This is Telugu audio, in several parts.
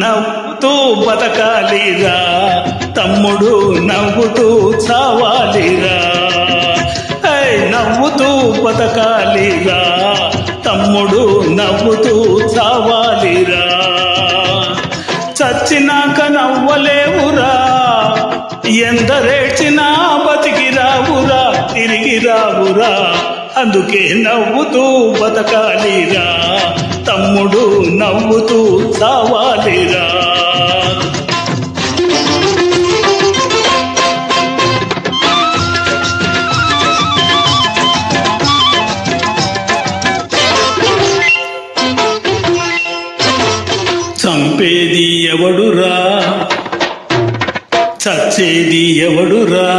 నవ్వుతూ బతకాలిరా తమ్ముడు, నవ్వుతూ చావాలిరా. నవ్వుతూ బతకాలిరా తమ్ముడు, నవ్వుతూ చావాలిరా. చచ్చినాక నవ్వలేవురా, ఎందరేడ్చినా బతికి రావురా, తిరిగి రావురా. అందుకే నవ్వుతూ బతకాలిరా తమ్ముడు, నవ్వుతూ చావాలిరా. చంపేది ఎవడురా, చచ్చేది ఎవడురా.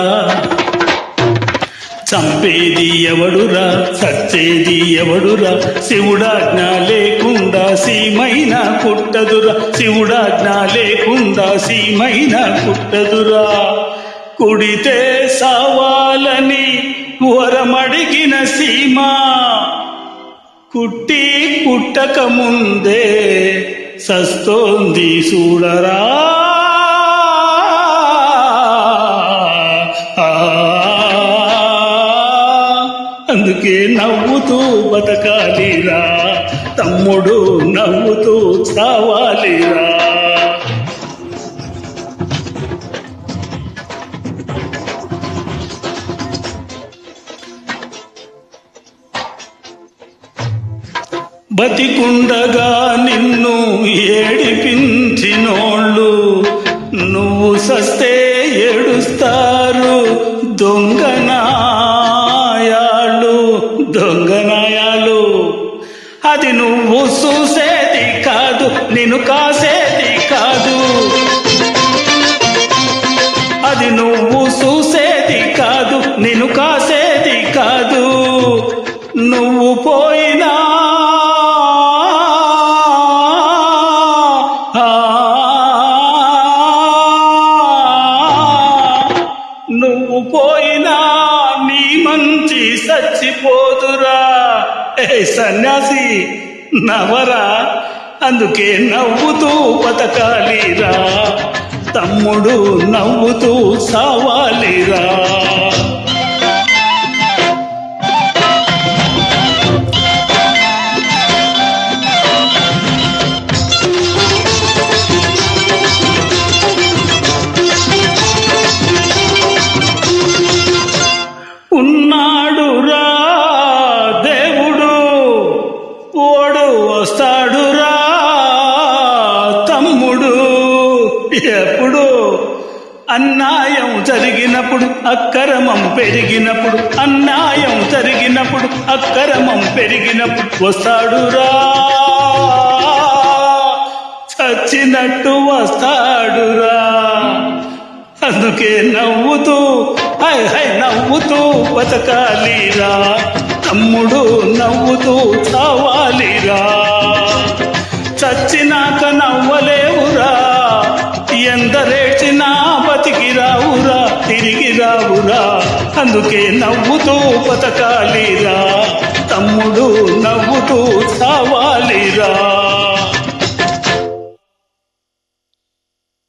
చంపేది ఎవడురా, చచ్చేది ఎవడురా. శివుడాజ్ఞ లేకుండా సీమైన పుట్టదురా, శివుడాజ్ఞ లేకుండా సీమైన పుట్టదురా. కుడితే సావాలని వరమడిగిన సీమ, కుట్టి కుట్టక ముందే సస్తోంది చూడరా. అందుకే నవ్వుతూ బతకాలిరా తమ్ముడు, నవ్వుతూ చావాలిరా. బతికుండగా నిన్ను ఏడిపించినోళ్ళు, నువ్వు సస్తే ఏడుస్తారు దొంగనాయాలు, దొంగనాయాలు. అది నువ్వు చూసేది కాదు, నిన్ను కాసేది కాదు. అది నువ్వు చూసేది కాదు, నిన్ను కాసేది కాదు. నువ్వు పోయినా నువ్వు పోయినా నీ మంచి చచ్చిపోదురా. సన్యాసి నవరా. అందుకే నవ్వుతూ బతకాలిరా తమ్ముడు, నవ్వుతూ సావాలిరా. ఉన్నాడురా దేవుడు, ఓడు వస్తాడురా తమ్ముడు. ఎప్పుడు అన్యాయం జరిగినప్పుడు, అక్రమం పెరిగినప్పుడు, అన్యాయం జరిగినప్పుడు, అక్రమం పెరిగినప్పుడు వస్తాడురా, చచ్చినట్టు వస్తాడురా. అందుకే నవ్వుతూ నవ్వుతూ బతకాలిరా తమ్ముడు, నవ్వుతూ చావాలిరా. చచ్చినాక నవ్వలేవురా, ఎందరేడ్చినా బతికి రావురా, తిరిగి రావురా. అందుకే నవ్వుతూ బతకాలిరా తమ్ముడు, నవ్వుతూ చావాలిరా.